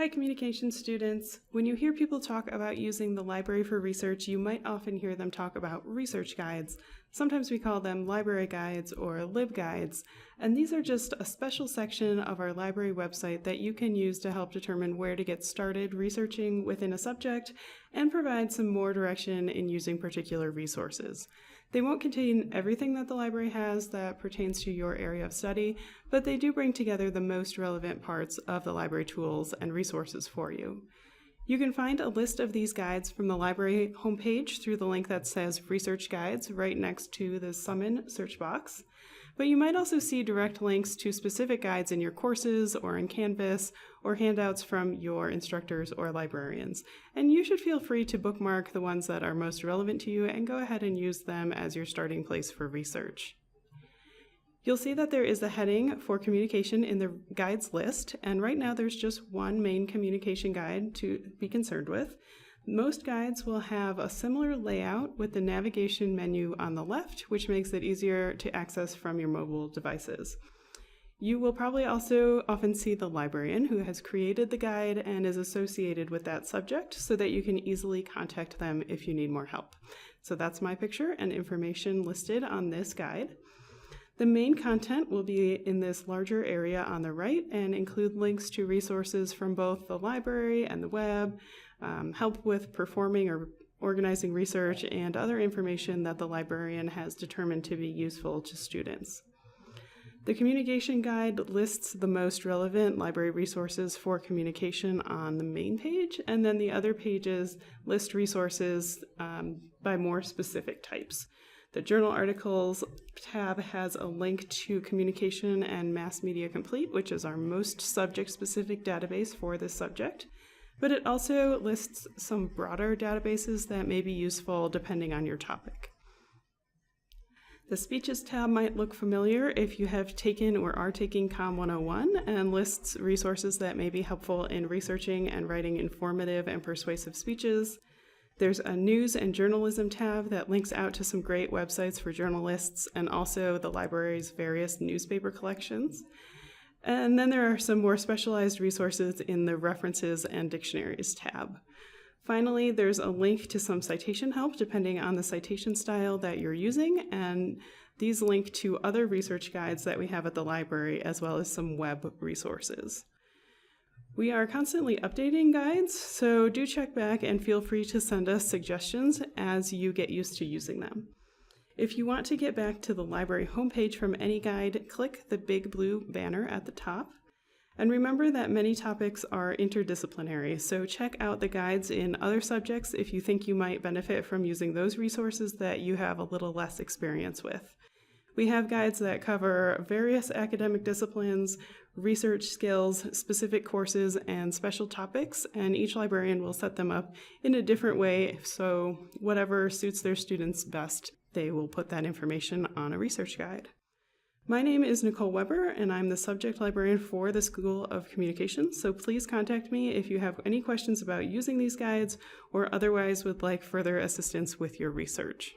Hi, communication students. When you hear people talk about using the library for research, you might often hear them talk about research guides. Sometimes we call them library guides or libguides, and these are just a special section of our library website that you can use to help determine where to get started researching within a subject and provide some more direction in using particular resources. They won't contain everything that the library has that pertains to your area of study, but they do bring together the most relevant parts of the library tools and resources for you. You can find a list of these guides from the library homepage through the link that says Research Guides right next to the Summon search box. But you might also see direct links to specific guides in your courses or in Canvas or handouts from your instructors or librarians. And you should feel free to bookmark the ones that are most relevant to you and go ahead and use them as your starting place for research. You'll see that there is a heading for communication in the guides list, and right now there's just one main communication guide to be concerned with. Most guides will have a similar layout with the navigation menu on the left, which makes it easier to access from your mobile devices. You will probably also often see the librarian who has created the guide and is associated with that subject so that you can easily contact them if you need more help. So that's my picture and information listed on this guide. The main content will be in this larger area on the right and include links to resources from both the library and the web, help with performing or organizing research, and other information that the librarian has determined to be useful to students. The communication guide lists the most relevant library resources for communication on the main page, and then the other pages list resources by more specific types. The Journal Articles tab has a link to Communication and Mass Media Complete, which is our most subject-specific database for this subject, but it also lists some broader databases that may be useful depending on your topic. The Speeches tab might look familiar if you have taken or are taking Com 101 and lists resources that may be helpful in researching and writing informative and persuasive speeches. There's a News and Journalism tab that links out to some great websites for journalists and also the library's various newspaper collections. And then there are some more specialized resources in the References and Dictionaries tab. Finally, there's a link to some citation help depending on the citation style that you're using, and these link to other research guides that we have at the library as well as some web resources. We are constantly updating guides, so do check back and feel free to send us suggestions as you get used to using them. If you want to get back to the library homepage from any guide, click the big blue banner at the top. And remember that many topics are interdisciplinary, so check out the guides in other subjects if you think you might benefit from using those resources that you have a little less experience with. We have guides that cover various academic disciplines, research skills, specific courses, and special topics, and each librarian will set them up in a different way, so whatever suits their students best, they will put that information on a research guide. My name is Nicole Weber, and I'm the subject librarian for the School of Communication, so please contact me if you have any questions about using these guides or otherwise would like further assistance with your research.